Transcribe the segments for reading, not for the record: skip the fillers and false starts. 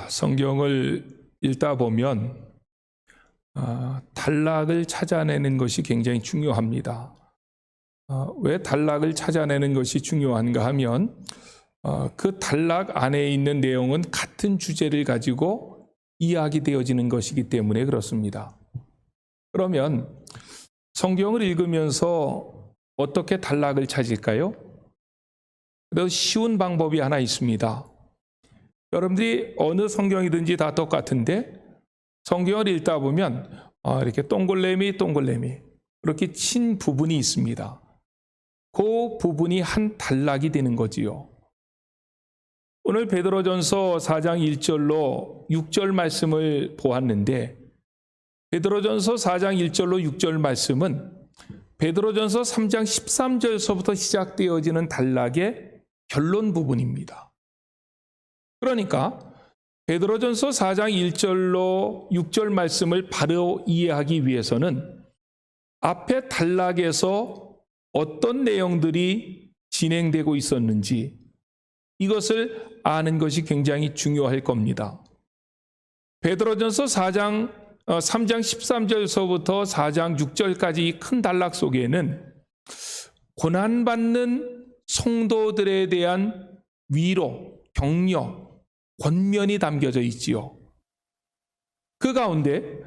성경을 읽다 보면 단락을 찾아내는 것이 굉장히 중요합니다. 왜 단락을 찾아내는 것이 중요한가 하면 그 단락 안에 있는 내용은 같은 주제를 가지고 이야기되어지는 것이기 때문에 그렇습니다. 그러면 성경을 읽으면서 어떻게 단락을 찾을까요? 그래서 쉬운 방법이 하나 있습니다. 여러분들이 어느 성경이든지 다 똑같은데 성경을 읽다 보면 이렇게 동글래미 그렇게 친 부분이 있습니다. 그 부분이 한 단락이 되는 거지요. 오늘 베드로전서 4장 1절로 6절 말씀을 보았는데 베드로전서 4장 1절로 6절 말씀은 베드로전서 3장 13절서부터 시작되어지는 단락의 결론 부분입니다. 그러니까 베드로전서 4장 1절로 6절 말씀을 바로 이해하기 위해서는 앞에 단락에서 어떤 내용들이 진행되고 있었는지 이것을 아는 것이 굉장히 중요할 겁니다. 베드로전서 3장 13절서부터 4장 6절까지 이 큰 단락 속에는 고난받는 성도들에 대한 위로, 격려, 권면이 담겨져 있지요. 그 가운데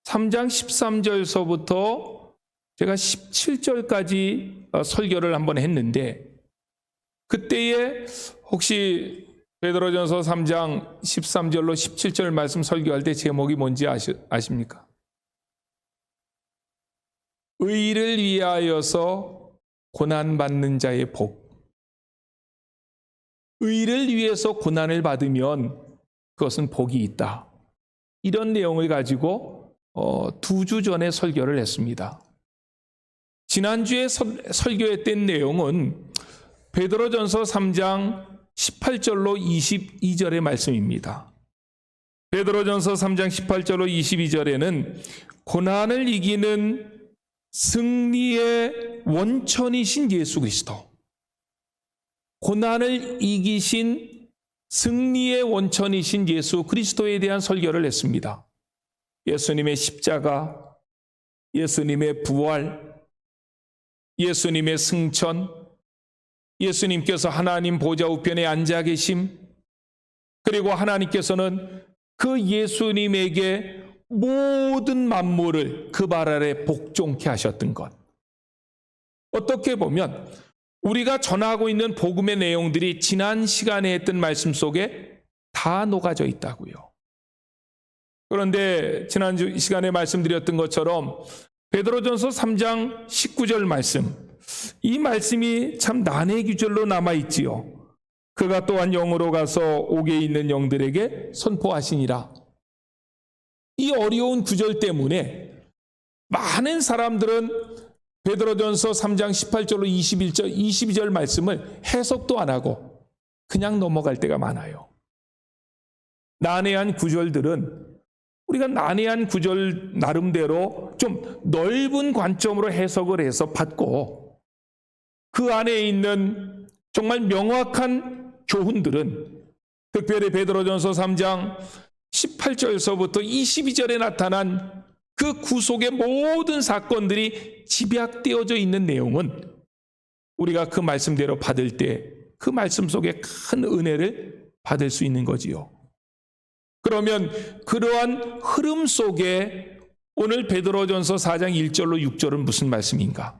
3장 13절서부터 제가 17절까지 설교를 한번 했는데 그때에 혹시 베드로전서 3장 13절로 17절 말씀 설교할 때 제목이 뭔지 아십니까? 의를 위하여서 고난받는 자의 복. 의를 위해서 고난을 받으면 그것은 복이 있다. 이런 내용을 가지고 2주 전에 설교를 했습니다. 지난주에 설교했던 내용은 베드로전서 3장 18절로 22절의 말씀입니다. 베드로전서 3장 18절로 22절에는 고난을 이기는 승리의 원천이신 예수 그리스도, 고난을 이기신 승리의 원천이신 예수 그리스도에 대한 설교를 했습니다. 예수님의 십자가, 예수님의 부활, 예수님의 승천, 예수님께서 하나님 보좌 우편에 앉아 계심, 그리고 하나님께서는 그 예수님에게 모든 만물을 그 발 아래 복종케 하셨던 것. 어떻게 보면 우리가 전하고 있는 복음의 내용들이 지난 시간에 했던 말씀 속에 다 녹아져 있다고요. 그런데 지난 시간에 말씀드렸던 것처럼 베드로전서 3장 19절 말씀, 이 말씀이 참 난해 구절로 남아있지요. 그가 또한 영으로 가서 옥에 있는 영들에게 선포하시니라. 이 어려운 구절 때문에 많은 사람들은 베드로전서 3장 18절로 22절 말씀을 해석도 안 하고 그냥 넘어갈 때가 많아요. 난해한 구절들은 우리가 난해한 구절 나름대로 좀 넓은 관점으로 해석을 해서 받고 그 안에 있는 정말 명확한 교훈들은 특별히 베드로전서 3장 18절서부터 22절에 나타난 그 구속의 모든 사건들이 집약되어져 있는 내용은 우리가 그 말씀대로 받을 때 그 말씀 속에 큰 은혜를 받을 수 있는 거지요. 그러면 그러한 흐름 속에 오늘 베드로전서 4장 1절로 6절은 무슨 말씀인가?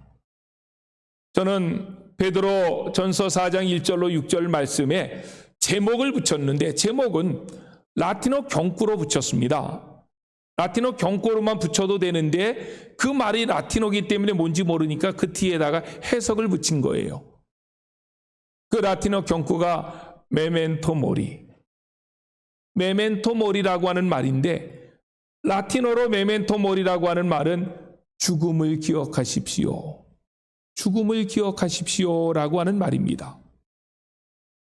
저는 베드로전서 4장 1절로 6절 말씀에 제목을 붙였는데 제목은 라틴어 경구로 붙였습니다. 라틴어 경구로만 붙여도 되는데 그 말이 라틴어이기 때문에 뭔지 모르니까 그 뒤에다가 해석을 붙인 거예요. 그 라틴어 경구가 메멘토 모리. 메멘토 모리라고 하는 말인데 라틴어로 메멘토 모리라고 하는 말은 죽음을 기억하십시오. 죽음을 기억하십시오라고 하는 말입니다.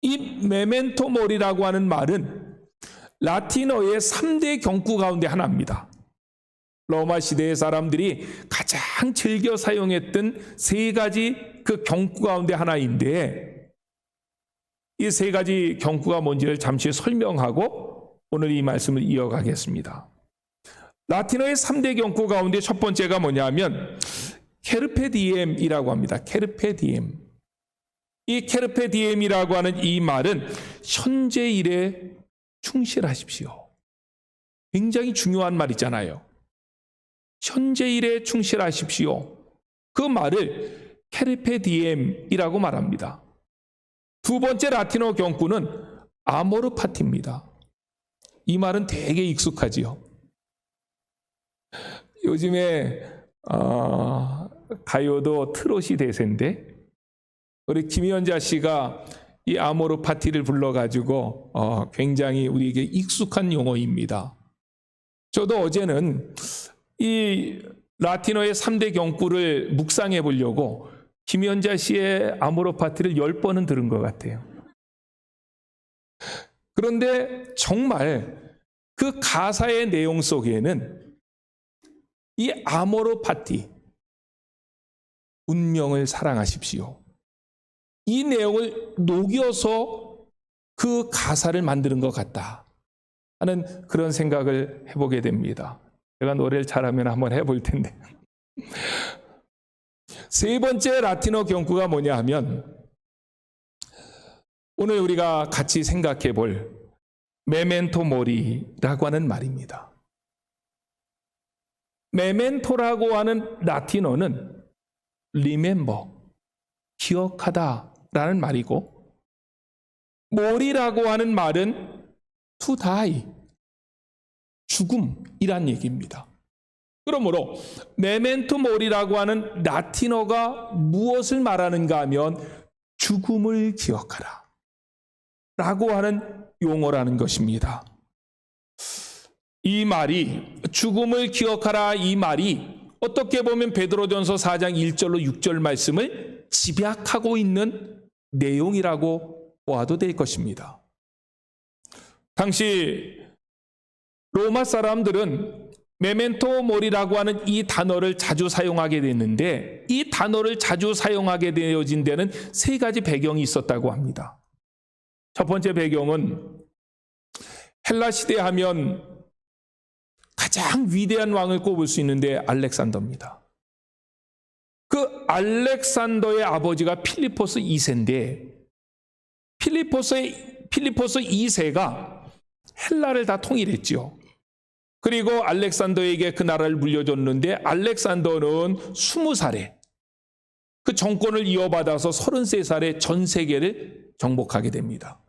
이 메멘토 모리라고 하는 말은 라틴어의 3대 경구 가운데 하나입니다. 로마 시대의 사람들이 가장 즐겨 사용했던 3가지 그 경구 가운데 하나인데 이 3가지 경구가 뭔지를 잠시 설명하고 오늘 이 말씀을 이어가겠습니다. 라틴어의 3대 경구 가운데 첫 번째가 뭐냐면 케르페 디엠이라고 합니다. 케르페 디엠. 이 케르페 디엠이라고 하는 이 말은 현재 일에 충실하십시오. 굉장히 중요한 말이잖아요. 현재 일에 충실하십시오. 그 말을 케르페 디엠이라고 말합니다. 두 번째 라틴어 경구는 아모르 파티입니다. 이 말은 되게 익숙하지요. 요즘에 가요도 트롯이 대세인데 우리 김연자 씨가 이 아모르 파티를 불러가지고 굉장히 우리에게 익숙한 용어입니다. 저도 어제는 이 라틴어의 3대 경구를 묵상해 보려고 김연자 씨의 아모르 파티를 10번은 들은 것 같아요. 그런데 정말 그 가사의 내용 속에는 이 아모르 파티, 운명을 사랑하십시오. 이 내용을 녹여서 그 가사를 만드는 것 같다 하는 그런 생각을 해보게 됩니다. 제가 노래를 잘하면 한번 해볼 텐데. 세 번째 라틴어 경구가 뭐냐 하면 오늘 우리가 같이 생각해 볼 메멘토 모리라고 하는 말입니다. 메멘토라고 하는 라틴어는 remember, 기억하다라는 말이고 모리라고 하는 말은 to die, 죽음이란 얘기입니다. 그러므로 메멘토 모리라고 하는 라틴어가 무엇을 말하는가 하면 죽음을 기억하라 라고 하는 용어라는 것입니다. 이 말이 죽음을 기억하라 이 말이 어떻게 보면 베드로전서 4장 1절로 6절 말씀을 집약하고 있는 내용이라고 보아도 될 것입니다. 당시 로마 사람들은 메멘토 모리라고 하는 이 단어를 자주 사용하게 됐는데 이 단어를 자주 사용하게 되어진 데는 세 가지 배경이 있었다고 합니다. 첫 번째 배경은 헬라 시대 하면 가장 위대한 왕을 꼽을 수 있는데 알렉산더입니다. 그 알렉산더의 아버지가 필리포스 2세인데 필리포스 2세가 헬라를 다 통일했지요. 그리고 알렉산더에게 그 나라를 물려줬는데 알렉산더는 20살에 그 정권을 이어받아서 33살에 전 세계를 정복하게 됩니다.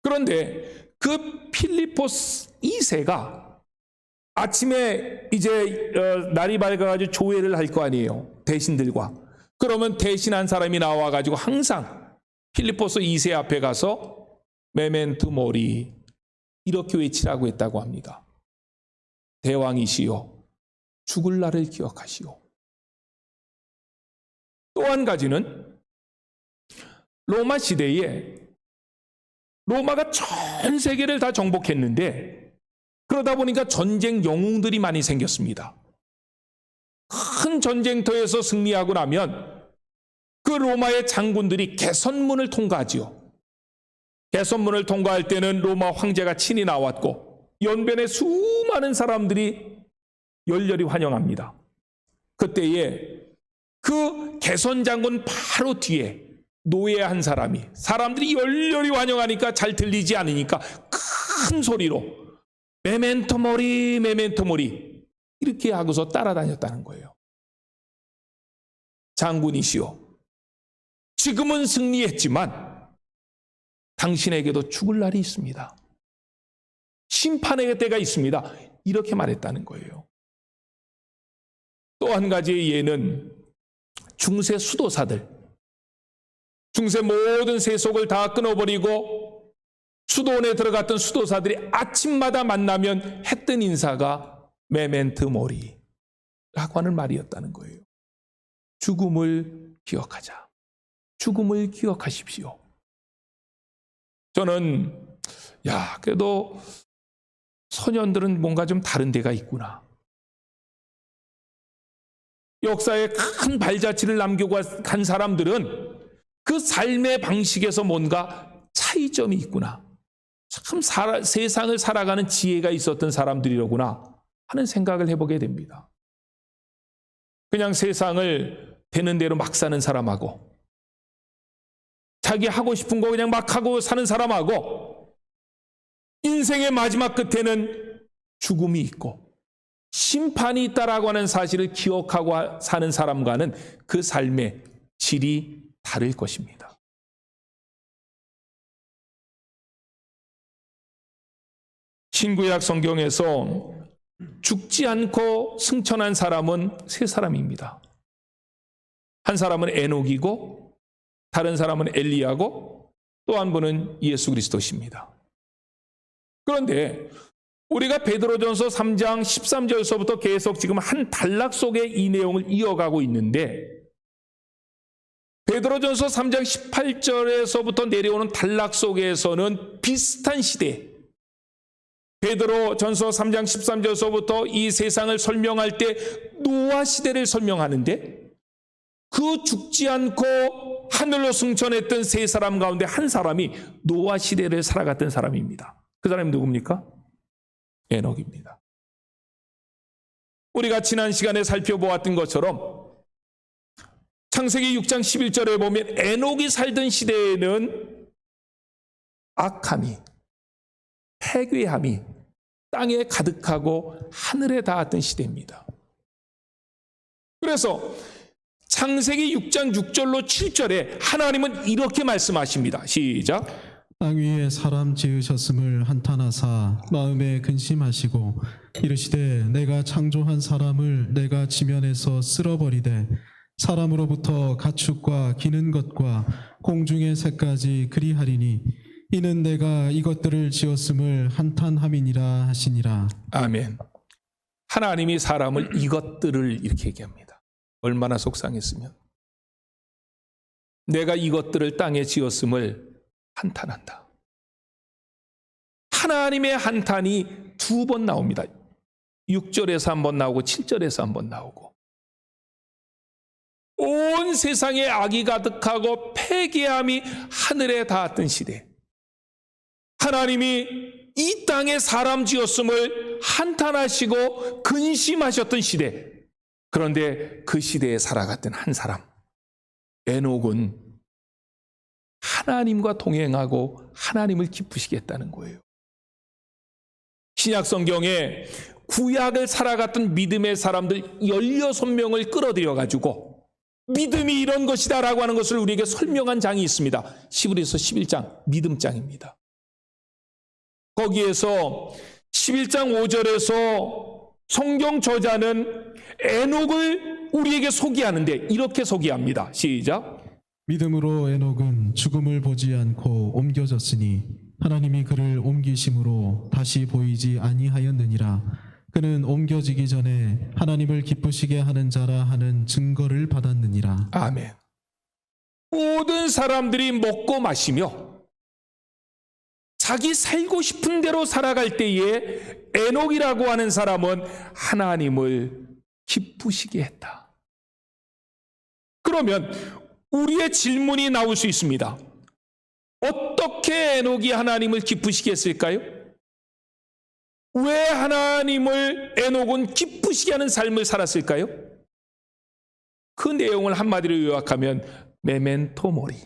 그런데 그 필리포스 2세가 아침에 이제 날이 밝아가지고 조회를 할 거 아니에요. 대신들과. 그러면 대신한 사람이 나와가지고 항상 필리포스 2세 앞에 가서 메멘토 모리 이렇게 외치라고 했다고 합니다. 대왕이시여 죽을 날을 기억하시오. 또 한 가지는 로마 시대에 로마가 전 세계를 다 정복했는데 그러다 보니까 전쟁 영웅들이 많이 생겼습니다. 큰 전쟁터에서 승리하고 나면 그 로마의 장군들이 개선문을 통과하지요. 개선문을 통과할 때는 로마 황제가 친히 나왔고 연변에 수많은 사람들이 열렬히 환영합니다. 그때에 그 개선 장군 바로 뒤에 노예 한 사람들이 열렬히 환영하니까 잘 들리지 않으니까 큰 소리로 메멘토 모리 메멘토 모리 이렇게 하고서 따라다녔다는 거예요. 장군이시여 지금은 승리했지만 당신에게도 죽을 날이 있습니다. 심판의 때가 있습니다. 이렇게 말했다는 거예요. 또 한 가지의 예는 중세 수도사들, 중세 모든 세속을 다 끊어버리고 수도원에 들어갔던 수도사들이 아침마다 만나면 했던 인사가 메멘토 모리라고 하는 말이었다는 거예요. 죽음을 기억하자. 죽음을 기억하십시오. 저는 그래도 소년들은 뭔가 좀 다른 데가 있구나. 역사에 큰 발자취를 남기고 간 사람들은 그 삶의 방식에서 뭔가 차이점이 있구나. 참 세상을 살아가는 지혜가 있었던 사람들이로구나 하는 생각을 해보게 됩니다. 그냥 세상을 되는 대로 막 사는 사람하고 자기 하고 싶은 거 그냥 막 하고 사는 사람하고 인생의 마지막 끝에는 죽음이 있고 심판이 있다라고 하는 사실을 기억하고 사는 사람과는 그 삶의 질이 다를 것입니다. 신구약 성경에서 죽지 않고 승천한 사람은 세 사람입니다. 한 사람은 에녹이고 다른 사람은 엘리야고 또 한 분은 예수 그리스도십니다. 그런데 우리가 베드로전서 3장 13절서부터 계속 지금 한 단락 속에 이 내용을 이어가고 있는데 베드로전서 3장 18절에서부터 내려오는 단락 속에서는 비슷한 시대 베드로전서 3장 13절서부터 이 세상을 설명할 때 노아 시대를 설명하는데 그 죽지 않고 하늘로 승천했던 세 사람 가운데 한 사람이 노아 시대를 살아갔던 사람입니다. 그 사람이 누굽니까? 에녹입니다. 우리가 지난 시간에 살펴보았던 것처럼 창세기 6장 11절에 보면 에녹이 살던 시대에는 악함이 패괴함이 땅에 가득하고 하늘에 닿았던 시대입니다. 그래서 창세기 6장 6절로 7절에 하나님은 이렇게 말씀하십니다. 시작. 땅 위에 사람 지으셨음을 한탄하사 마음에 근심하시고 이르시되 내가 창조한 사람을 내가 지면에서 쓸어버리되 사람으로부터 가축과 기는 것과 공중의 새까지 그리하리니 이는 내가 이것들을 지었음을 한탄함이니라 하시니라. 아멘. 하나님이 사람을 이것들을 이렇게 얘기합니다. 얼마나 속상했으면. 내가 이것들을 땅에 지었음을 한탄한다. 하나님의 한탄이 두 번 나옵니다. 6절에서 한 번 나오고 7절에서 한 번 나오고 온 세상에 악이 가득하고 패괴함이 하늘에 닿았던 시대 하나님이 이 땅에 사람 지었음을 한탄하시고 근심하셨던 시대 그런데 그 시대에 살아갔던 한 사람 에녹은 하나님과 동행하고 하나님을 기쁘시게 했다는 거예요. 신약 성경에 구약을 살아갔던 믿음의 사람들 16명을 끌어들여 가지고 믿음이 이런 것이다라고 하는 것을 우리에게 설명한 장이 있습니다. 히브리서 11장 믿음장입니다. 거기에서 11장 5절에서 성경 저자는 에녹을 우리에게 소개하는데 이렇게 소개합니다. 시작. 믿음으로 에녹은 죽음을 보지 않고 옮겨졌으니 하나님이 그를 옮기심으로 다시 보이지 아니하였느니라. 그는 옮겨지기 전에 하나님을 기쁘시게 하는 자라 하는 증거를 받았느니라. 아멘. 모든 사람들이 먹고 마시며 자기 살고 싶은 대로 살아갈 때에 에녹이라고 하는 사람은 하나님을 기쁘시게 했다. 그러면 우리의 질문이 나올 수 있습니다. 어떻게 에녹이 하나님을 기쁘시게 했을까요? 왜 하나님을 에녹은 기쁘시게 하는 삶을 살았을까요? 그 내용을 한마디로 요약하면 메멘토 모리.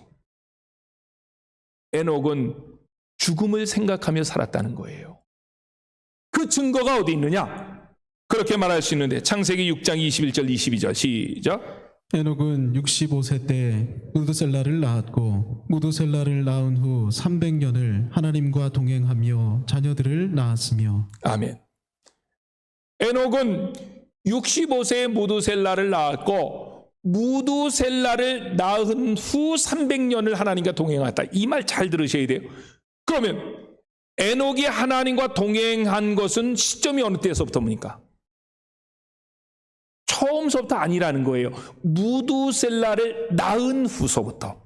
에녹은 죽음을 생각하며 살았다는 거예요. 그 증거가 어디 있느냐? 그렇게 말할 수 있는데 창세기 6장 21절 22절 시작. 에녹은 65세 때 무드셀라를 낳았고 무드셀라를 낳은 후 300년을 하나님과 동행하며 자녀들을 낳았으며. 아멘. 에녹은 65세에 무드셀라를 낳았고 무드셀라를 낳은 후 300년을 하나님과 동행했다. 이 말 잘 들으셔야 돼요. 그러면 에녹이 하나님과 동행한 것은 시점이 어느 때에서부터입니까? 처음서부터 아니라는 거예요. 무드셀라를 낳은 후서부터.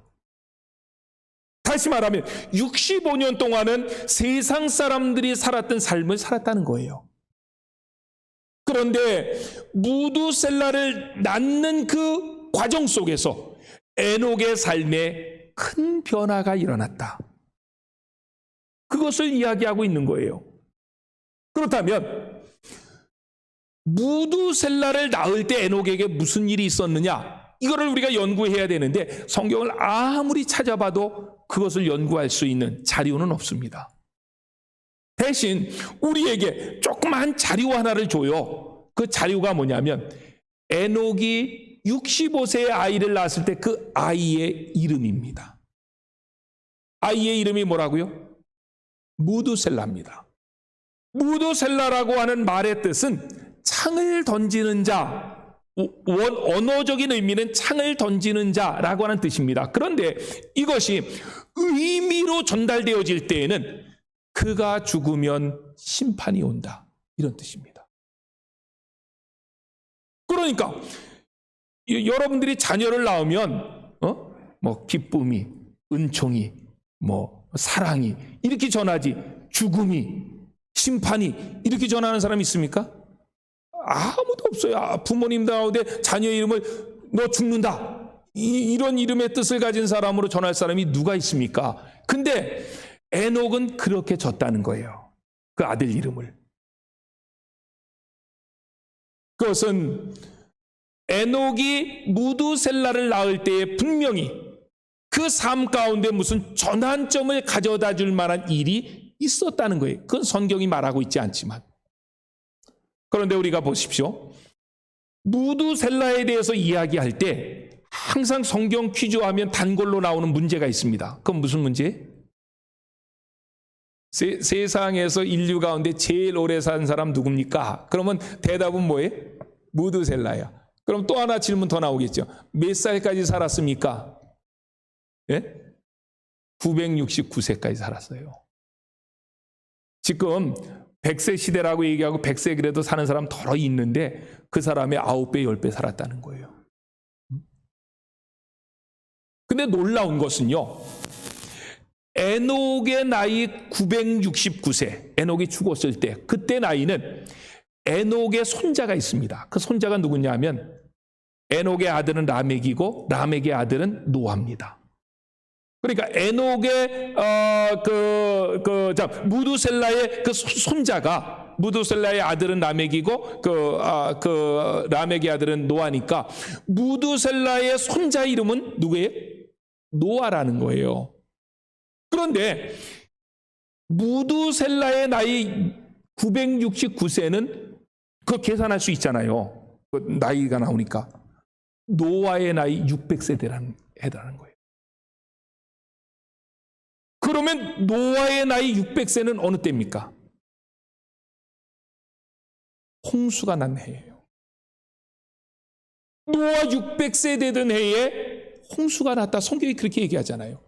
다시 말하면 65년 동안은 세상 사람들이 살았던 삶을 살았다는 거예요. 그런데 무드셀라를 낳는 그 과정 속에서 에녹의 삶에 큰 변화가 일어났다. 그것을 이야기하고 있는 거예요. 그렇다면 무두셀라를 낳을 때 에녹에게 무슨 일이 있었느냐? 이거를 우리가 연구해야 되는데 성경을 아무리 찾아봐도 그것을 연구할 수 있는 자료는 없습니다. 대신 우리에게 조그만 자료 하나를 줘요. 그 자료가 뭐냐면 에녹이 65세의 아이를 낳았을 때 그 아이의 이름입니다. 아이의 이름이 뭐라고요? 무두셀라입니다. 무두셀라라고 하는 말의 뜻은 창을 던지는 자, 언어적인 의미는 창을 던지는 자라고 하는 뜻입니다. 그런데 이것이 의미로 전달되어질 때에는 그가 죽으면 심판이 온다, 이런 뜻입니다. 그러니까 여러분들이 자녀를 낳으면 뭐 기쁨이, 은총이, 뭐 사랑이 이렇게 전하지 죽음이, 심판이 이렇게 전하는 사람이 있습니까? 아무도 없어요. 부모님 가운데 자녀 이름을 너 죽는다, 이런 이름의 뜻을 가진 사람으로 전할 사람이 누가 있습니까? 근데 에녹은 그렇게 졌다는 거예요. 그 아들 이름을. 그것은 에녹이 무두셀라를 낳을 때에 분명히 그 삶 가운데 무슨 전환점을 가져다 줄 만한 일이 있었다는 거예요. 그건 성경이 말하고 있지 않지만. 그런데 우리가 보십시오. 무두셀라에 대해서 이야기할 때 항상 성경 퀴즈하면 단골로 나오는 문제가 있습니다. 그건 무슨 문제? 세상에서 인류 가운데 제일 오래 산 사람 누굽니까? 그러면 대답은 뭐예요? 무두셀라야. 그럼 또 하나 질문 더 나오겠죠. 몇 살까지 살았습니까? 예? 969세까지 살았어요. 지금 100세 시대라고 얘기하고 100세 그래도 사는 사람 덜어 있는데 그 사람의 9배, 10배 살았다는 거예요. 근데 놀라운 것은요, 에녹의 나이 969세, 에녹이 죽었을 때 그때 나이는 에녹의 손자가 있습니다. 그 손자가 누구냐 하면 에녹의 아들은 라멕이고 라멕의 아들은 노아입니다. 그러니까 에녹의 무두셀라의 그 손자가, 무두셀라의 아들은 라멕이고 라멕의 아들은 노아니까 무두셀라의 손자 이름은 누구예요? 노아라는 거예요. 그런데 무두셀라의 나이 969세는 그거 계산할 수 있잖아요. 그 나이가 나오니까. 노아의 나이 600세대라는 해당하는 거예요. 그러면 노아의 나이 600세는 어느 때입니까? 홍수가 난 해예요. 노아 600세 되던 해에 홍수가 났다. 성경이 그렇게 얘기하잖아요.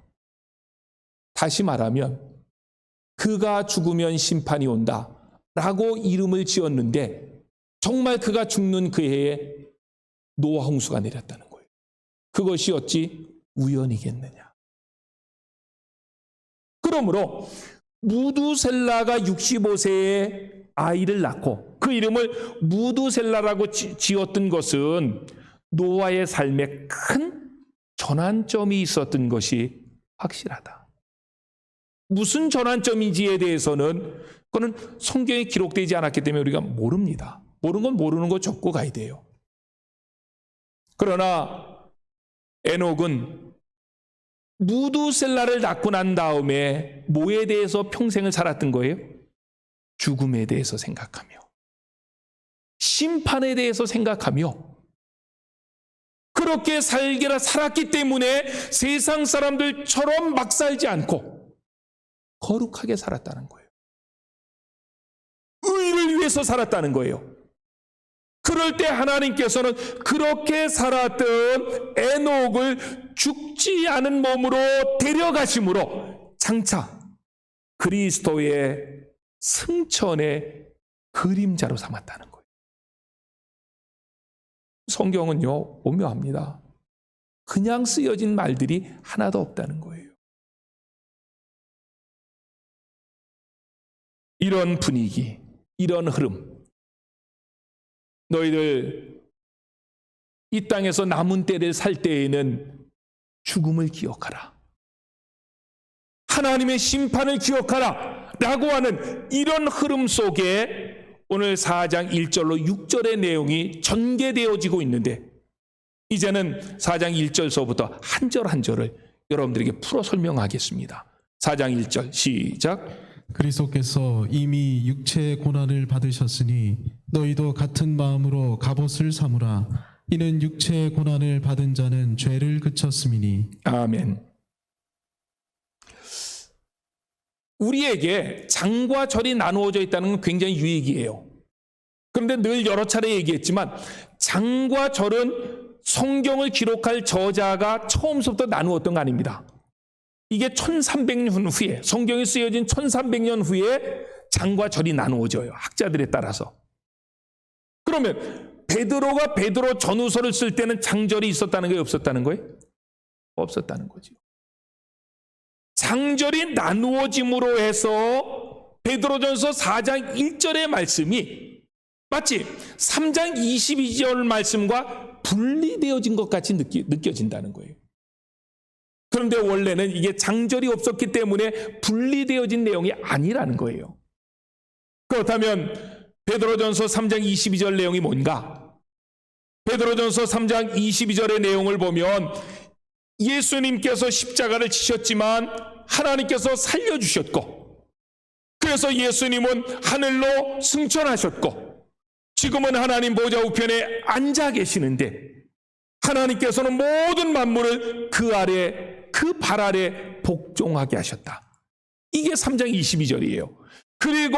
다시 말하면 그가 죽으면 심판이 온다 라고 이름을 지었는데 정말 그가 죽는 그 해에 노아 홍수가 내렸다는 거예요. 그것이 어찌 우연이겠느냐. 그러므로 무두셀라가 65세에 아이를 낳고 그 이름을 무두셀라라고 지었던 것은 노아의 삶에 큰 전환점이 있었던 것이 확실하다. 무슨 전환점인지에 대해서는 그거는 성경에 기록되지 않았기 때문에 우리가 모릅니다. 모르는 건 모르는 거 적고 가야 돼요. 그러나 에녹은 무두셀라를 낳고 난 다음에 뭐에 대해서 평생을 살았던 거예요? 죽음에 대해서 생각하며 심판에 대해서 생각하며 그렇게 살았기 때문에 세상 사람들처럼 막 살지 않고 거룩하게 살았다는 거예요. 의를 위해서 살았다는 거예요. 그럴 때 하나님께서는 그렇게 살았던 에녹을 죽지 않은 몸으로 데려가심으로 장차 그리스도의 승천의 그림자로 삼았다는 거예요. 성경은요, 오묘합니다. 그냥 쓰여진 말들이 하나도 없다는 거예요. 이런 분위기, 이런 흐름, 너희들 이 땅에서 남은 때를 살 때에는 죽음을 기억하라. 하나님의 심판을 기억하라. 라고 하는 이런 흐름 속에 오늘 4장 1절로 6절의 내용이 전개되어지고 있는데, 이제는 4장 1절서부터 한 절 한 절을 여러분들에게 풀어 설명하겠습니다. 4장 1절 시작. 그리스도께서 이미 육체의 고난을 받으셨으니 너희도 같은 마음으로 갑옷을 삼으라. 이는 육체의 고난을 받은 자는 죄를 그쳤음이니. 아멘. 우리에게 장과 절이 나누어져 있다는 건 굉장히 유익이에요. 그런데 늘 여러 차례 얘기했지만 장과 절은 성경을 기록할 저자가 처음부터 나누었던 거 아닙니다. 이게 1300년 후에, 성경이 쓰여진 1300년 후에 장과 절이 나누어져요. 학자들에 따라서. 그러면 베드로가 베드로 전후서를 쓸 때는 장절이 있었다는 거예요? 없었다는 거예요? 없었다는 거죠. 장절이 나누어짐으로 해서 베드로전서 4장 1절의 말씀이 마치 3장 22절 말씀과 분리되어진 것 같이 느껴진다는 거예요. 그런데 원래는 이게 장절이 없었기 때문에 분리되어진 내용이 아니라는 거예요. 그렇다면 베드로전서 3장 22절 내용이 뭔가? 베드로전서 3장 22절의 내용을 보면 예수님께서 십자가를 지셨지만 하나님께서 살려주셨고, 그래서 예수님은 하늘로 승천하셨고 지금은 하나님 보좌 우편에 앉아 계시는데, 하나님께서는 모든 만물을 그 아래, 그 발 아래 복종하게 하셨다. 이게 3장 22절이에요. 그리고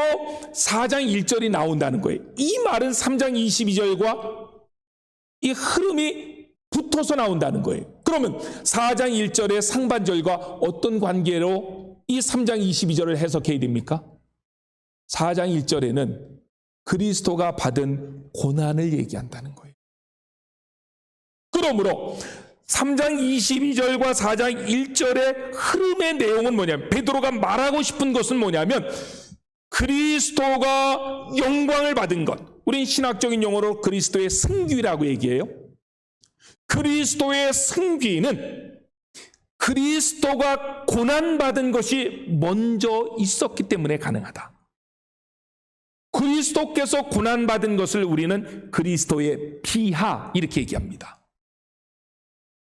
4장 1절이 나온다는 거예요. 이 말은 3장 22절과 이 흐름이 붙어서 나온다는 거예요. 그러면 4장 1절의 상반절과 어떤 관계로 이 3장 22절을 해석해야 됩니까? 4장 1절에는 그리스도가 받은 고난을 얘기한다는 거예요. 그러므로 3장 22절과 4장 1절의 흐름의 내용은 뭐냐면, 베드로가 말하고 싶은 것은 뭐냐면 그리스도가 영광을 받은 것, 우린 신학적인 용어로 그리스도의 승귀라고 얘기해요. 그리스도의 승귀는 그리스도가 고난받은 것이 먼저 있었기 때문에 가능하다. 그리스도께서 고난받은 것을 우리는 그리스도의 비하 이렇게 얘기합니다.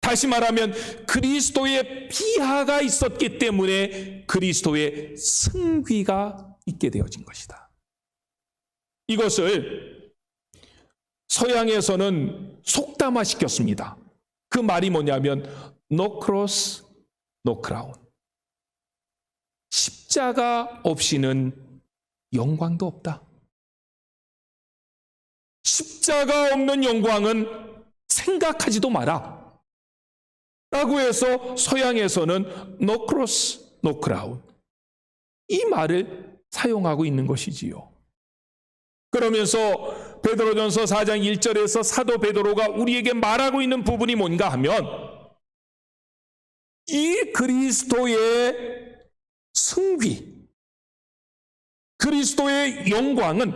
다시 말하면 그리스도의 비하가 있었기 때문에 그리스도의 승귀가 있게 되어진 것이다. 이것을 서양에서는 속담화 시켰습니다. 그 말이 뭐냐면 No cross, no crown. 십자가 없이는 영광도 없다. 십자가 없는 영광은 생각하지도 마라 라고 해서 서양에서는 No cross, no crown, 이 말을 사용하고 있는 것이지요. 그러면서 베드로전서 4장 1절에서 사도 베드로가 우리에게 말하고 있는 부분이 뭔가 하면, 이 그리스도의 승귀, 그리스도의 영광은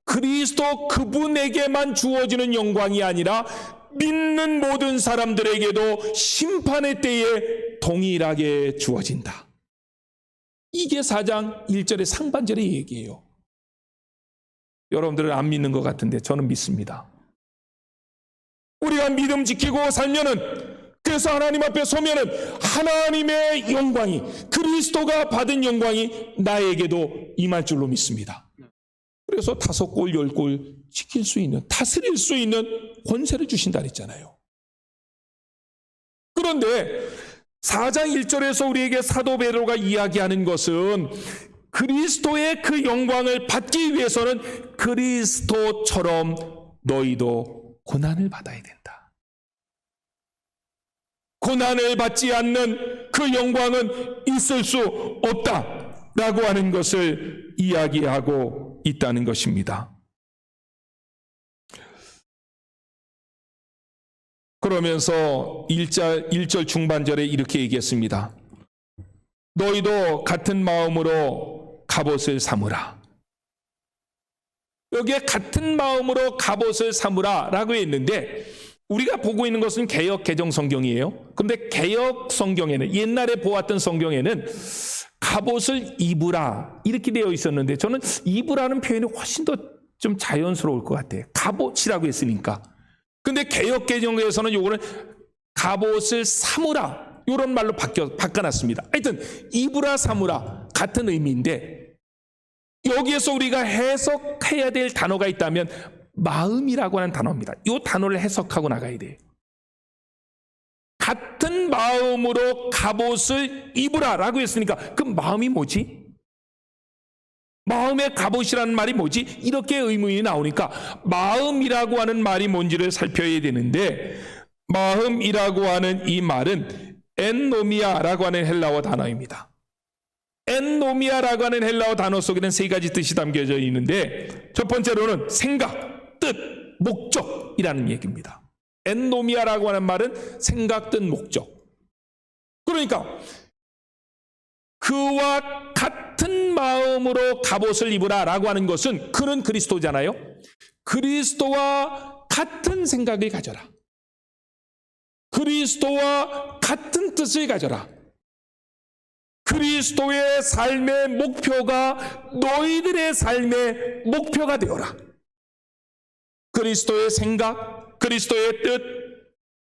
그리스도 그분에게만 주어지는 영광이 아니라 믿는 모든 사람들에게도 심판의 때에 동일하게 주어진다. 이게 4장 1절의 상반절의 얘기예요. 여러분들은 안 믿는 것 같은데 저는 믿습니다. 우리가 믿음 지키고 살면은, 그래서 하나님 앞에 서면은 하나님의 영광이, 그리스도가 받은 영광이 나에게도 임할 줄로 믿습니다. 그래서 5골 10골 지킬 수 있는, 다스릴 수 있는 권세를 주신다 그랬잖아요. 그런데 4장 1절에서 우리에게 사도 베드로가 이야기하는 것은 그리스도의 그 영광을 받기 위해서는 그리스도처럼 너희도 고난을 받아야 된다. 고난을 받지 않는 그 영광은 있을 수 없다라고 하는 것을 이야기하고 있다는 것입니다. 그러면서 1절 중반절에 이렇게 얘기했습니다. 너희도 같은 마음으로 갑옷을 삼으라. 여기에 같은 마음으로 갑옷을 삼으라 라고 했는데, 우리가 보고 있는 것은 개역 개정 성경이에요. 그런데 개역 성경에는, 옛날에 보았던 성경에는 갑옷을 입으라 이렇게 되어 있었는데, 저는 입으라는 표현이 훨씬 더 좀 자연스러울 것 같아요. 갑옷이라고 했으니까. 근데 개역 개정에서는 요거는 갑옷을 삼으라 이런 말로 바꿔놨습니다. 하여튼 입으라 삼으라 같은 의미인데, 여기에서 우리가 해석해야 될 단어가 있다면 마음이라고 하는 단어입니다. 이 단어를 해석하고 나가야 돼요. 같은 마음으로 갑옷을 입으라라고 했으니까 그 마음이 뭐지? 마음의 갑옷이라는 말이 뭐지? 이렇게 의문이 나오니까 마음이라고 하는 말이 뭔지를 살펴야 되는데, 마음이라고 하는 이 말은 엔노미아라고 하는 헬라어 단어입니다. 엔노미아라고 하는 헬라어 단어 속에는 세 가지 뜻이 담겨져 있는데, 첫 번째로는 생각, 뜻, 목적이라는 얘기입니다. 엔노미아라고 하는 말은 생각, 뜻, 목적. 그러니까 그와 같은 마음으로 갑옷을 입으라라고 하는 것은, 그는 그리스도잖아요. 그리스도와 같은 생각을 가져라. 그리스도와 같은 뜻을 가져라. 그리스도의 삶의 목표가 너희들의 삶의 목표가 되어라. 그리스도의 생각, 그리스도의 뜻,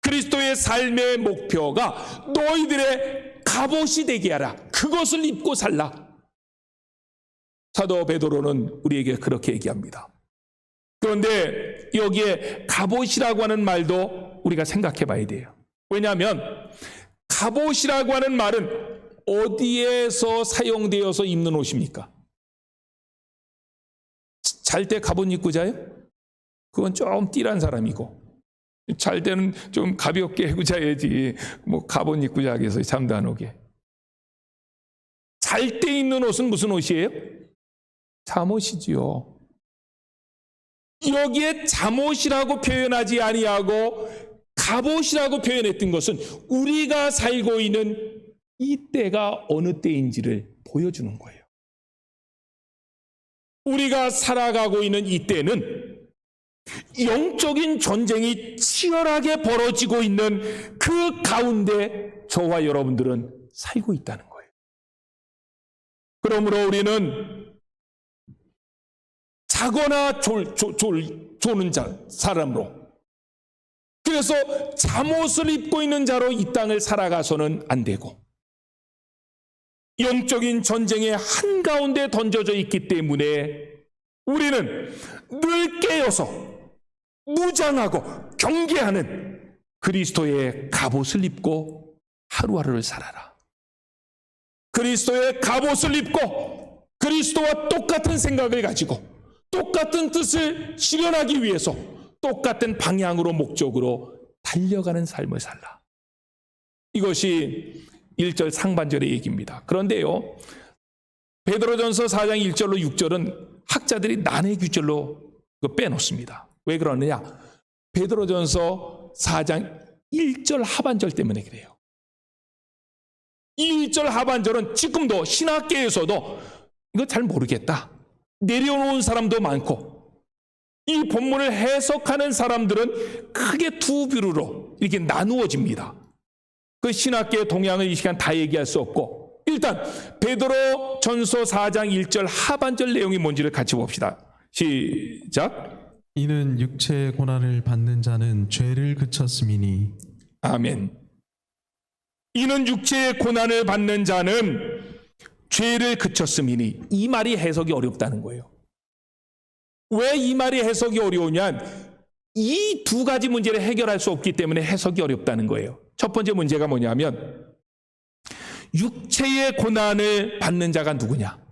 그리스도의 삶의 목표가 너희들의 갑옷이 되게 하라. 그것을 입고 살라. 사도 베드로는 우리에게 그렇게 얘기합니다. 그런데 여기에 갑옷이라고 하는 말도 우리가 생각해 봐야 돼요. 왜냐하면 갑옷이라고 하는 말은 어디에서 사용되어서 입는 옷입니까? 잘 때 갑옷 입고 자요? 그건 좀 띠란 사람이고, 잘 때는 좀 가볍게 하고 자야지 뭐 갑옷 입고 자겠어요? 잠도 안 오게. 잘 때 입는 옷은 무슨 옷이에요? 잠옷이지요. 여기에 잠옷이라고 표현하지 아니하고 갑옷이라고 표현했던 것은 우리가 살고 있는 이 때가 어느 때인지를 보여주는 거예요. 우리가 살아가고 있는 이 때는 영적인 전쟁이 치열하게 벌어지고 있는 그 가운데 저와 여러분들은 살고 있다는 거예요. 그러므로 우리는 자거나 조는 사람으로, 그래서 잠옷을 입고 있는 자로 이 땅을 살아가서는 안 되고, 영적인 전쟁의 한가운데 던져져 있기 때문에 우리는 늘 깨어서 무장하고 경계하는 그리스도의 갑옷을 입고 하루하루를 살아라. 그리스도의 갑옷을 입고 그리스도와 똑같은 생각을 가지고 똑같은 뜻을 실현하기 위해서 똑같은 방향으로, 목적으로 달려가는 삶을 살라. 이것이 1절 상반절의 얘기입니다. 그런데요, 베드로전서 4장 1절로 6절은 학자들이 난해 규절로 빼놓습니다. 왜 그러느냐? 베드로전서 4장 1절 하반절 때문에 그래요. 이 1절 하반절은 지금도 신학계에서도 이거 잘 모르겠다, 내려놓은 사람도 많고, 이 본문을 해석하는 사람들은 크게 두 부류로 이렇게 나누어집니다. 그 신학계의 동향을 이 시간 다 얘기할 수 없고, 일단 베드로 전서 4장 1절 하반절 내용이 뭔지를 같이 봅시다. 시작. 이는 육체의 고난을 받는 자는 죄를 그쳤음이니. 아멘. 이는 육체의 고난을 받는 자는 죄를 그쳤음이니. 이 말이 해석이 어렵다는 거예요. 왜 이 말이 해석이 어려우냐? 이 두 가지 문제를 해결할 수 없기 때문에 해석이 어렵다는 거예요. 첫 번째 문제가 뭐냐면, 육체의 고난을 받는 자가 누구냐?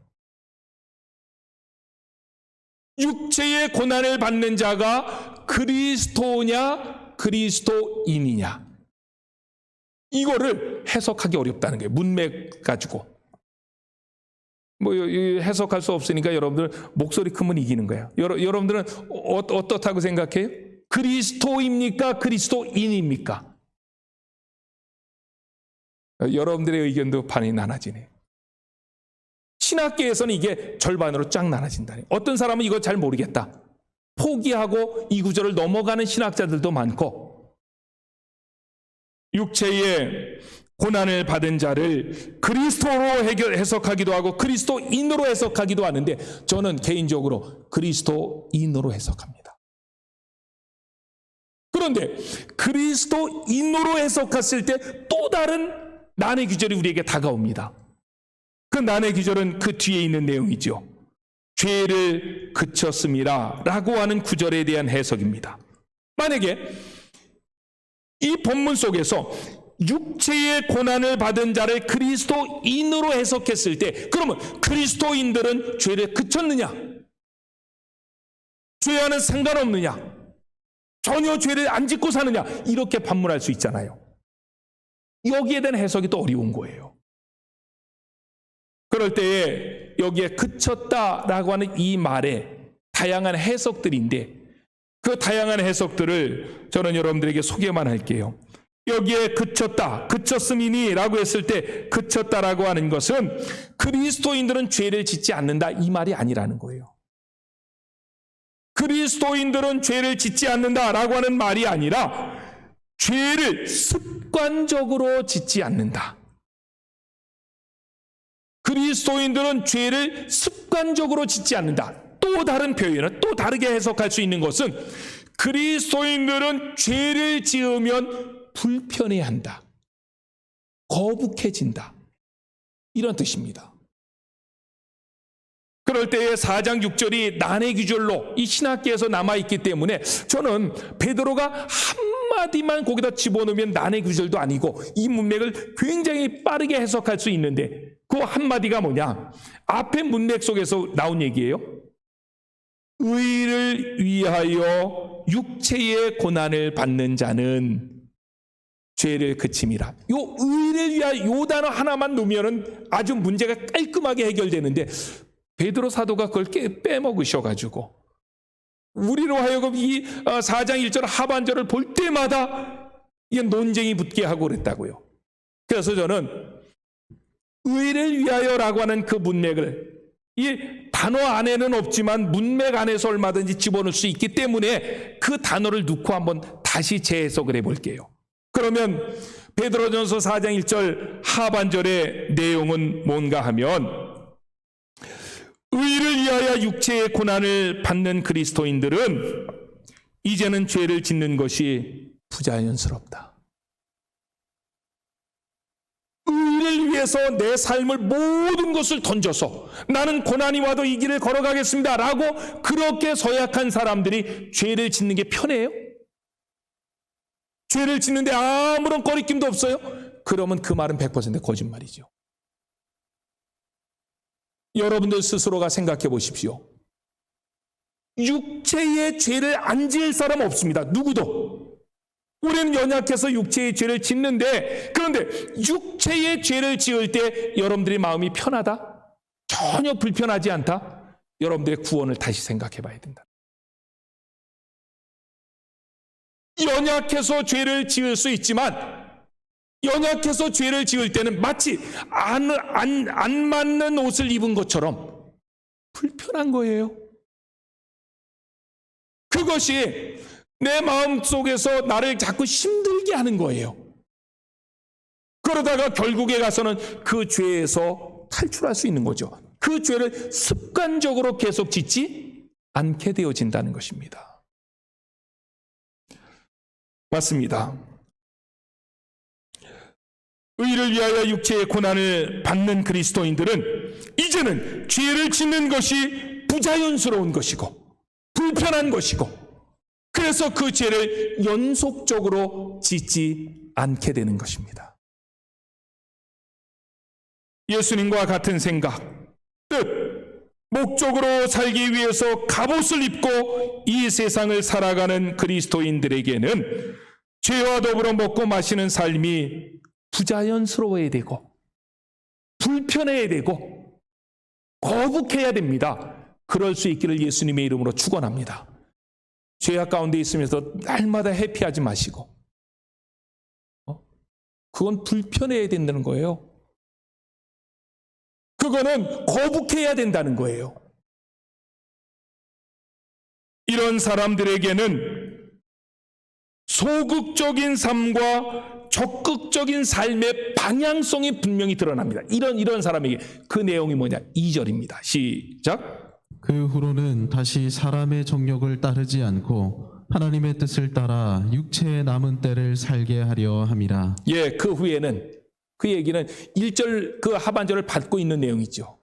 육체의 고난을 받는 자가 그리스도냐 그리스도인이냐? 이거를 해석하기 어렵다는 거예요. 문맥 가지고. 뭐 해석할 수 없으니까 여러분들 목소리 크면 이기는 거예요. 여러분들은 어떻다고 생각해요? 그리스도입니까? 그리스도인입니까? 여러분들의 의견도 반이 나눠지네요. 신학계에서는 이게 절반으로 쫙 나눠진다니. 어떤 사람은 이거 잘 모르겠다, 포기하고 이 구절을 넘어가는 신학자들도 많고, 육체의 고난을 받은 자를 그리스도로 해석하기도 하고 그리스도인으로 해석하기도 하는데 저는 개인적으로 그리스도인으로 해석합니다. 그런데 그리스도인으로 해석했을 때 또 다른 난의 귀절이 우리에게 다가옵니다. 그 난의 귀절은 그 뒤에 있는 내용이죠. 죄를 그쳤음이라 라고 하는 구절에 대한 해석입니다. 만약에 이 본문 속에서 육체의 고난을 받은 자를 그리스도인으로 해석했을 때 그러면 그리스도인들은 죄를 그쳤느냐? 죄와는 상관없느냐? 전혀 죄를 안 짓고 사느냐? 이렇게 반문할 수 있잖아요. 여기에 대한 해석이 또 어려운 거예요. 그럴 때에 여기에 그쳤다라고 하는 이 말에 다양한 해석들인데 그 다양한 해석들을 저는 여러분들에게 소개만 할게요. 여기에 그쳤다, 그쳤음이니 라고 했을 때 그쳤다라고 하는 것은 그리스도인들은 죄를 짓지 않는다 이 말이 아니라는 거예요. 그리스도인들은 죄를 짓지 않는다라고 하는 말이 아니라 죄를 습관적으로 짓지 않는다. 그리스도인들은 죄를 습관적으로 짓지 않는다. 또 다른 표현은 또 다르게 해석할 수 있는 것은 그리스도인들은 죄를 지으면 불편해한다. 거북해진다. 이런 뜻입니다. 그럴 때에 4장 6절이 난의 귀절로 이 신학계에서 남아있기 때문에 저는 베드로가 한마디만 거기다 집어넣으면 난의 귀절도 아니고 이 문맥을 굉장히 빠르게 해석할 수 있는데 그 한마디가 뭐냐? 앞에 문맥 속에서 나온 얘기예요. 의를 위하여 육체의 고난을 받는 자는 죄를 그침이라. 요 의를 위하여 요 단어 하나만 놓으면은 아주 문제가 깔끔하게 해결되는데 베드로 사도가 그걸 빼먹으셔가지고 우리로 하여금 이 4장 1절 하반절을 볼 때마다 이게 논쟁이 붙게 하고 그랬다고요. 그래서 저는 의를 위하여라고 하는 그 문맥을 이 단어 안에는 없지만 문맥 안에서 얼마든지 집어넣을 수 있기 때문에 그 단어를 넣고 한번 다시 재해석을 해볼게요. 그러면 베드로전서 4장 1절 하반절의 내용은 뭔가 하면 의를 위하여 육체의 고난을 받는 그리스도인들은 이제는 죄를 짓는 것이 부자연스럽다. 의를 위해서 내 삶을 모든 것을 던져서 나는 고난이 와도 이 길을 걸어가겠습니다 라고 그렇게 서약한 사람들이 죄를 짓는 게 편해요? 죄를 짓는데 아무런 거리낌도 없어요? 그러면 그 말은 100% 거짓말이죠. 여러분들 스스로가 생각해 보십시오. 육체의 죄를 안 지을 사람 없습니다. 누구도. 우리는 연약해서 육체의 죄를 짓는데 그런데 육체의 죄를 지을 때 여러분들의 마음이 편하다? 전혀 불편하지 않다? 여러분들의 구원을 다시 생각해 봐야 된다. 연약해서 죄를 지을 수 있지만 연약해서 죄를 지을 때는 마치 안 맞는 옷을 입은 것처럼 불편한 거예요. 그것이 내 마음속에서 나를 자꾸 힘들게 하는 거예요. 그러다가 결국에 가서는 그 죄에서 탈출할 수 있는 거죠. 그 죄를 습관적으로 계속 짓지 않게 되어진다는 것입니다. 맞습니다. 의를 위하여 육체의 고난을 받는 그리스도인들은 이제는 죄를 짓는 것이 부자연스러운 것이고 불편한 것이고 그래서 그 죄를 연속적으로 짓지 않게 되는 것입니다. 예수님과 같은 생각, 뜻, 목적으로 살기 위해서 갑옷을 입고 이 세상을 살아가는 그리스도인들에게는 죄와 더불어 먹고 마시는 삶이 부자연스러워야 되고 불편해야 되고 거북해야 됩니다. 그럴 수 있기를 예수님의 이름으로 축원합니다. 죄악 가운데 있으면서 날마다 해피하지 마시고 그건 불편해야 된다는 거예요. 그거는 거북해야 된다는 거예요. 이런 사람들에게는 소극적인 삶과 적극적인 삶의 방향성이 분명히 드러납니다. 이런 사람에게 그 내용이 뭐냐? 2절입니다. 시작. 그 후로는 다시 사람의 정욕을 따르지 않고 하나님의 뜻을 따라 육체의 남은 때를 살게 하려 함이라. 예, 그 후에는 그 얘기는 1절 그 하반절을 받고 있는 내용이죠.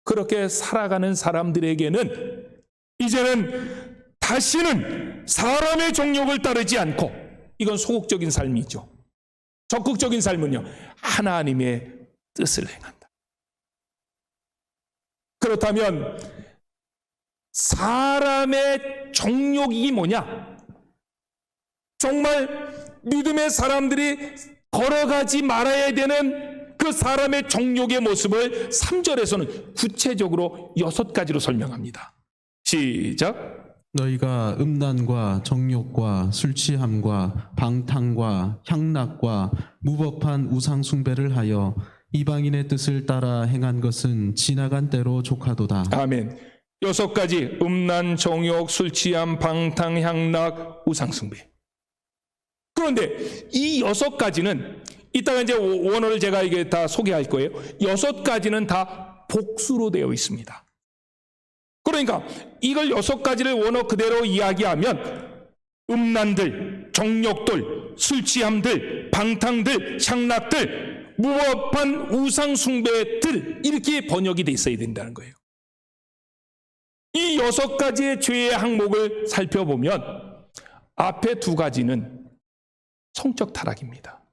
그렇게 살아가는 사람들에게는 이제는 다시는 사람의 정욕을 따르지 않고, 이건 소극적인 삶이죠. 적극적인 삶은요, 하나님의 뜻을 행한다. 그렇다면 사람의 정욕이 뭐냐? 정말 믿음의 사람들이 걸어가지 말아야 되는 그 사람의 정욕의 모습을 3절에서는 구체적으로 6가지로 설명합니다. 시작. 너희가 음란과 정욕과 술취함과 방탕과 향락과 무법한 우상 숭배를 하여 이방인의 뜻을 따라 행한 것은 지나간 때로 족하도다. 아멘. 6가지: 음란, 정욕, 술취함, 방탕, 향락, 우상숭배. 그런데 이 6가지는 이따가 이제 원어를 제가 이게 다 소개할 거예요. 6가지는 다 복수로 되어 있습니다. 그러니까 이걸 6가지를 원어 그대로 이야기하면 음란들, 정욕들, 술취함들, 방탕들, 향락들, 무법한 우상숭배들, 이렇게 번역이 돼 있어야 된다는 거예요. 이 6가지의 죄의 항목을 살펴보면 앞에 2가지는 성적 타락입니다.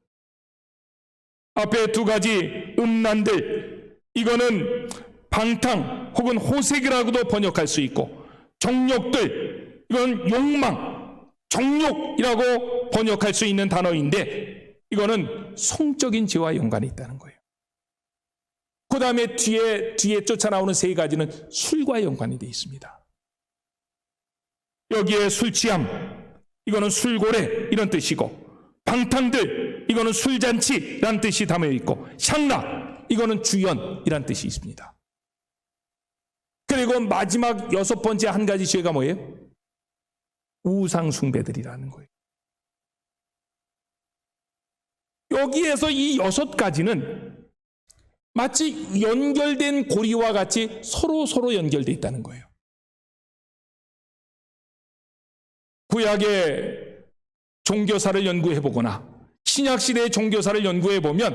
앞에 2가지 음란들, 이거는 방탕 혹은 호색이라고도 번역할 수 있고, 정욕들, 이건 욕망, 정욕이라고 번역할 수 있는 단어인데, 이거는 성적인 죄와 연관이 있다는 거예요. 그 다음에 뒤에 쫓아 나오는 3가지는 술과 연관이 되어 있습니다. 여기에 술취함, 이거는 술고래 이런 뜻이고, 방탕들, 이거는 술잔치라는 뜻이 담겨 있고, 향락, 이거는 주연이라는 뜻이 있습니다. 그리고 마지막 6번째 한 가지 죄가 뭐예요? 우상숭배들이라는 거예요. 여기에서 이 6가지는 마치 연결된 고리와 같이 서로 연결되어 있다는 거예요. 구약의 종교사를 연구해보거나 신약시대의 종교사를 연구해보면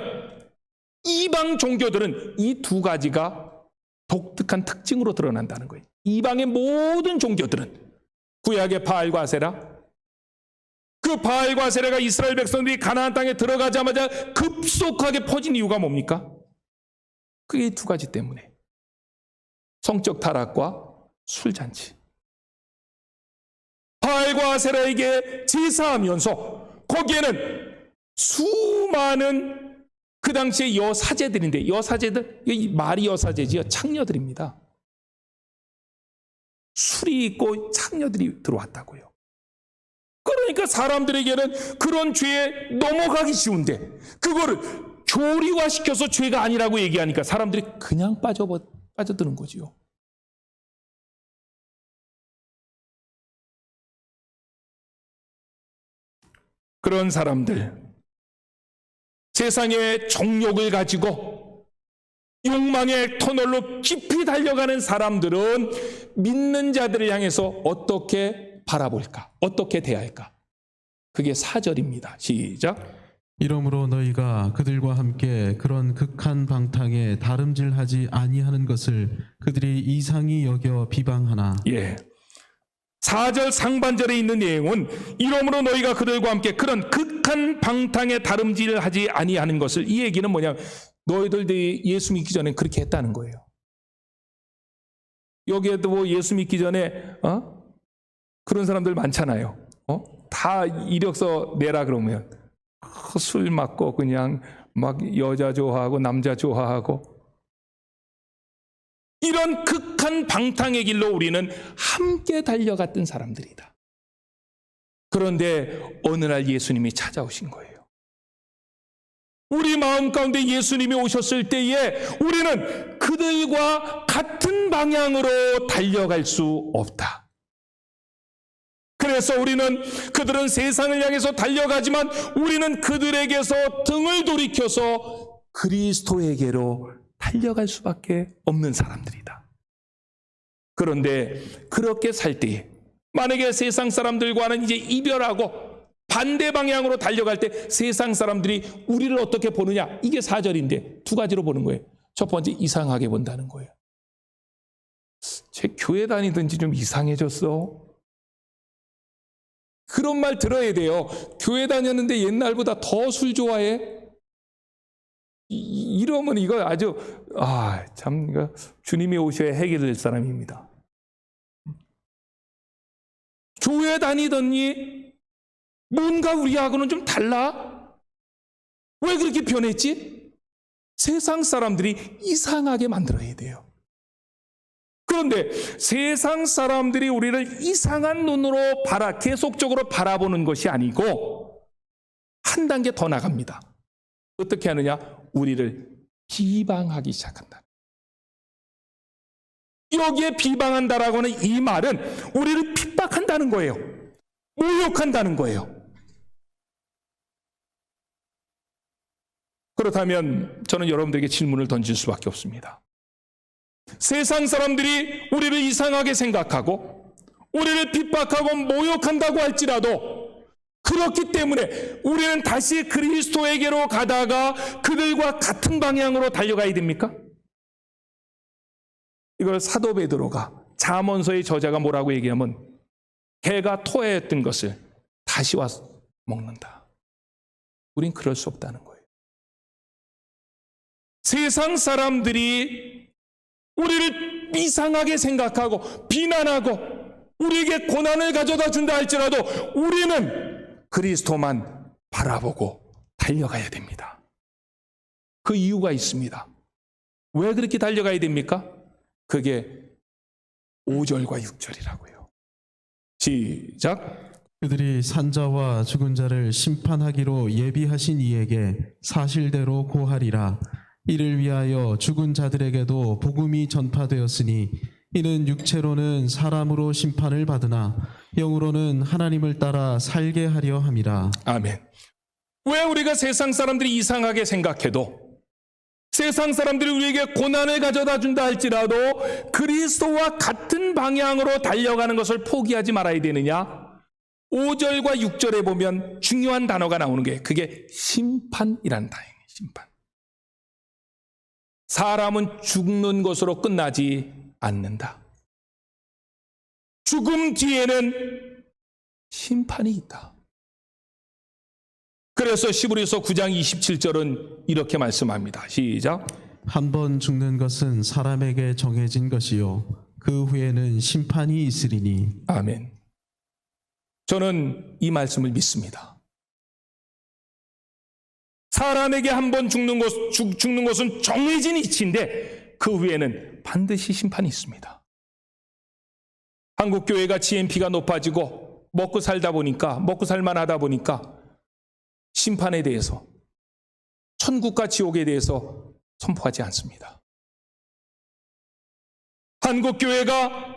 이방 종교들은 이 2가지가 독특한 특징으로 드러난다는 거예요. 이방의 모든 종교들은, 구약의 바알과 아세라, 그 바알과 아세라가 이스라엘 백성들이 가나안 땅에 들어가자마자 급속하게 퍼진 이유가 뭡니까? 그게 이 2가지 때문에. 성적 타락과 술잔치. 바알과 아세라에게 제사하면서 거기에는 수많은 그 당시에 여사제들인데, 여사제들, 이 말이 여사제지요, 창녀들입니다. 술이 있고 창녀들이 들어왔다고요. 그러니까 사람들에게는 그런 죄에 넘어가기 쉬운데, 그거를 교리화시켜서 죄가 아니라고 얘기하니까 사람들이 그냥 빠져드는 거지요. 그런 사람들, 세상의 정욕을 가지고 욕망의 터널로 깊이 달려가는 사람들은 믿는 자들을 향해서 어떻게 바라볼까? 어떻게 대할까? 그게 4절입니다. 시작. 이러므로 너희가 그들과 함께 그런 극한 방탕에 다름질하지 아니하는 것을 그들이 이상히 여겨 비방하나. 예. 4절 상반절에 있는 내용은 이러므로 너희가 그들과 함께 그런 극한 방탕에 다름질하지 아니하는 것을, 이 얘기는 뭐냐, 너희들이 예수 믿기 전에 그렇게 했다는 거예요. 여기에도 뭐 예수 믿기 전에 그런 사람들 많잖아요. 다 이력서 내라 그러면 술 맞고 그냥 막 여자 좋아하고 남자 좋아하고, 이런 극한 방탕의 길로 우리는 함께 달려갔던 사람들이다. 그런데 어느 날 예수님이 찾아오신 거예요. 우리 마음 가운데 예수님이 오셨을 때에 우리는 그들과 같은 방향으로 달려갈 수 없다. 그래서 그들은 세상을 향해서 달려가지만 우리는 그들에게서 등을 돌이켜서 그리스도에게로 달려갈 수밖에 없는 사람들이다. 그런데 그렇게 살 때에 만약에 세상 사람들과는 이제 이별하고 반대 방향으로 달려갈 때 세상 사람들이 우리를 어떻게 보느냐? 이게 4절인데 두 가지로 보는 거예요. 첫 번째, 이상하게 본다는 거예요. 쟤 교회 다니든지 좀 이상해졌어. 그런 말 들어야 돼요. 교회 다녔는데 옛날보다 더 술 좋아해? 이러면 이거 아주 참 이거 주님이 오셔야 해결될 사람입니다. 교회 다니더니 뭔가 우리하고는 좀 달라? 왜 그렇게 변했지? 세상 사람들이 이상하게 만들어야 돼요. 그런데 세상 사람들이 우리를 이상한 눈으로 계속적으로 바라보는 것이 아니고 한 단계 더 나갑니다. 어떻게 하느냐? 우리를 비방하기 시작한다. 여기에 비방한다라고 하는 이 말은 우리를 핍박한다는 거예요. 모욕한다는 거예요. 그렇다면 저는 여러분들에게 질문을 던질 수밖에 없습니다. 세상 사람들이 우리를 이상하게 생각하고 우리를 핍박하고 모욕한다고 할지라도 그렇기 때문에 우리는 다시 그리스도에게로 가다가 그들과 같은 방향으로 달려가야 됩니까? 이걸 사도 베드로가 잠언서의 저자가 뭐라고 얘기하면 개가 토해했던 것을 다시 와서 먹는다. 우린 그럴 수 없다는 거예요. 세상 사람들이 우리를 이상하게 생각하고 비난하고 우리에게 고난을 가져다 준다 할지라도 우리는 그리스도만 바라보고 달려가야 됩니다. 그 이유가 있습니다. 왜 그렇게 달려가야 됩니까? 그게 5절과 6절이라고요. 시작. 그들이 산자와 죽은 자를 심판하기로 예비하신 이에게 사실대로 고하리라. 이를 위하여 죽은 자들에게도 복음이 전파되었으니 이는 육체로는 사람으로 심판을 받으나 영으로는 하나님을 따라 살게 하려 함이라. 아멘. 왜 우리가 세상 사람들이 이상하게 생각해도 세상 사람들이 우리에게 고난을 가져다 준다 할지라도 그리스도와 같은 방향으로 달려가는 것을 포기하지 말아야 되느냐? 5절과 6절에 보면 중요한 단어가 나오는 게 그게 심판이라는 단어예요. 심판. 사람은 죽는 것으로 끝나지 않는다. 죽음 뒤에는 심판이 있다. 그래서 시브리서 9장 27절은 이렇게 말씀합니다. 시작. 한 번 죽는 것은 사람에게 정해진 것이요 그 후에는 심판이 있으리니. 아멘. 저는 이 말씀을 믿습니다. 사람에게 한 번 죽는 것은 정해진 이치인데 그 후에는 반드시 심판이 있습니다. 한국교회가 GNP가 높아지고 먹고 살만하다 보니까 심판에 대해서 천국과 지옥에 대해서 선포하지 않습니다. 한국교회가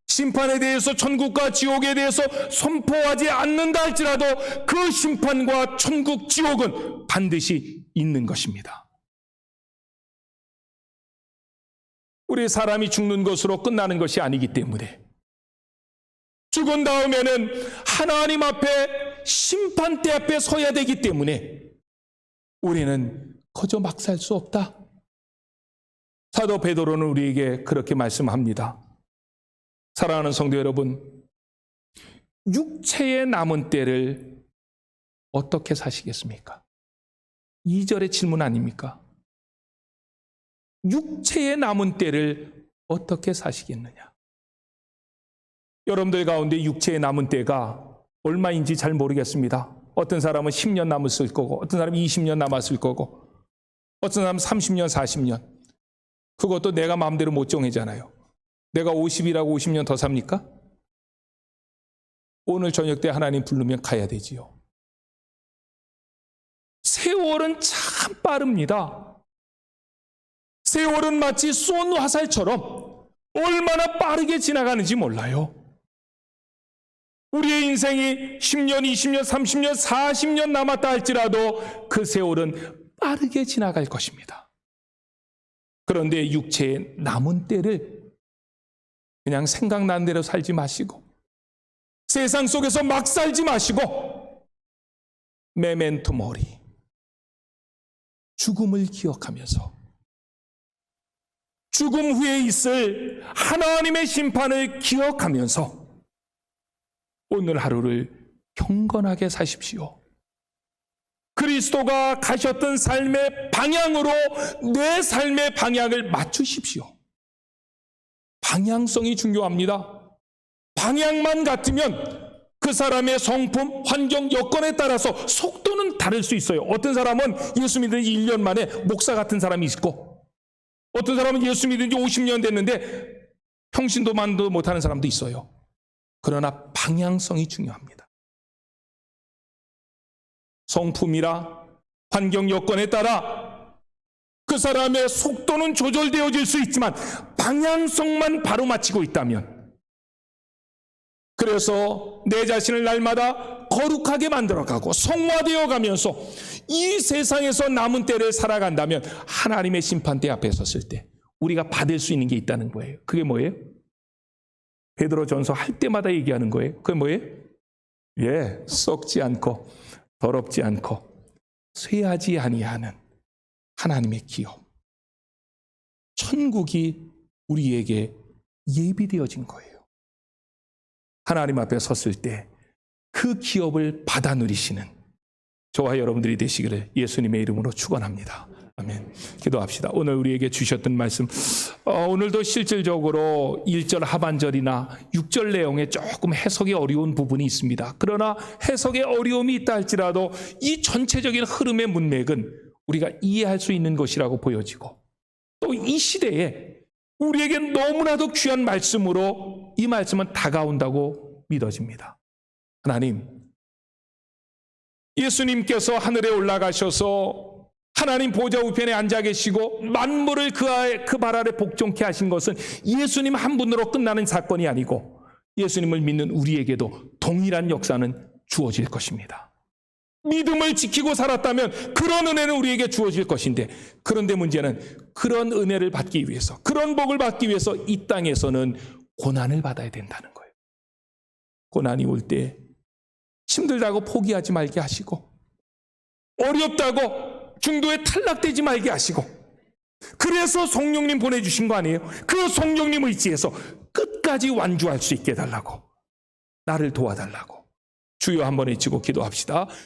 심판에 대해서 천국과 지옥에 대해서 선포하지 않는다 할지라도 그 심판과 천국, 지옥은 반드시 있는 것입니다. 우리 사람이 죽는 것으로 끝나는 것이 아니기 때문에 죽은 다음에는 하나님 앞에 심판대 앞에 서야 되기 때문에 우리는 거저 막 살 수 없다. 사도 베드로는 우리에게 그렇게 말씀합니다. 사랑하는 성도 여러분, 육체의 남은 때를 어떻게 사시겠습니까? 2절의 질문 아닙니까? 육체의 남은 때를 어떻게 사시겠느냐? 여러분들 가운데 육체의 남은 때가 얼마인지 잘 모르겠습니다. 어떤 사람은 10년 남았을 거고, 어떤 사람은 20년 남았을 거고, 어떤 사람은 30년, 40년. 그것도 내가 마음대로 못 정하잖아요. 내가 50이라고 50년 더 삽니까? 오늘 저녁 때 하나님 부르면 가야 되지요. 세월은 참 빠릅니다. 세월은 마치 쏜 화살처럼 얼마나 빠르게 지나가는지 몰라요. 우리의 인생이 10년, 20년, 30년, 40년 남았다 할지라도 그 세월은 빠르게 지나갈 것입니다. 그런데 육체의 남은 때를 그냥 생각난 대로 살지 마시고 세상 속에서 막 살지 마시고 메멘토 모리, 죽음을 기억하면서 죽음 후에 있을 하나님의 심판을 기억하면서 오늘 하루를 경건하게 사십시오. 그리스도가 가셨던 삶의 방향으로 내 삶의 방향을 맞추십시오. 방향성이 중요합니다. 방향만 같으면 그 사람의 성품, 환경, 여건에 따라서 속도는 다를 수 있어요. 어떤 사람은 예수 믿은 지 1년 만에 목사 같은 사람이 있고, 어떤 사람은 예수 믿은 지 50년 됐는데 평신도만도 못하는 사람도 있어요. 그러나 방향성이 중요합니다. 성품이라 환경 여건에 따라 그 사람의 속도는 조절되어질 수 있지만 방향성만 바로 맞추고 있다면, 그래서 내 자신을 날마다 거룩하게 만들어가고 성화되어 가면서 이 세상에서 남은 때를 살아간다면 하나님의 심판대 앞에 섰을 때 우리가 받을 수 있는 게 있다는 거예요. 그게 뭐예요? 베드로전서 할 때마다 얘기하는 거예요. 그게 뭐예요? 썩지 않고 더럽지 않고 쇠하지 아니하는 하나님의 기업. 천국이 우리에게 예비되어진 거예요. 하나님 앞에 섰을 때 그 기업을 받아 누리시는 저와 여러분들이 되시기를 예수님의 이름으로 축원합니다. 아멘. 기도합시다. 오늘 우리에게 주셨던 말씀, 오늘도 실질적으로 1절 하반절이나 6절 내용에 조금 해석이 어려운 부분이 있습니다. 그러나 해석에 어려움이 있다 할지라도 이 전체적인 흐름의 문맥은 우리가 이해할 수 있는 것이라고 보여지고, 또 이 시대에 우리에게 너무나도 귀한 말씀으로 이 말씀은 다가온다고 믿어집니다. 하나님, 예수님께서 하늘에 올라가셔서 하나님 보좌 우편에 앉아 계시고 만물을 그 발 아래 복종케 하신 것은 예수님 한 분으로 끝나는 사건이 아니고 예수님을 믿는 우리에게도 동일한 역사는 주어질 것입니다. 믿음을 지키고 살았다면 그런 은혜는 우리에게 주어질 것인데, 그런데 문제는 그런 은혜를 받기 위해서, 그런 복을 받기 위해서 이 땅에서는 고난을 받아야 된다는 거예요. 고난이 올 때 힘들다고 포기하지 말게 하시고, 어렵다고 중도에 탈락되지 말게 하시고, 그래서 성령님 보내주신 거 아니에요? 그 성령님 의지에서 끝까지 완주할 수 있게 해달라고, 나를 도와달라고. 주여 한번 외치고 기도합시다.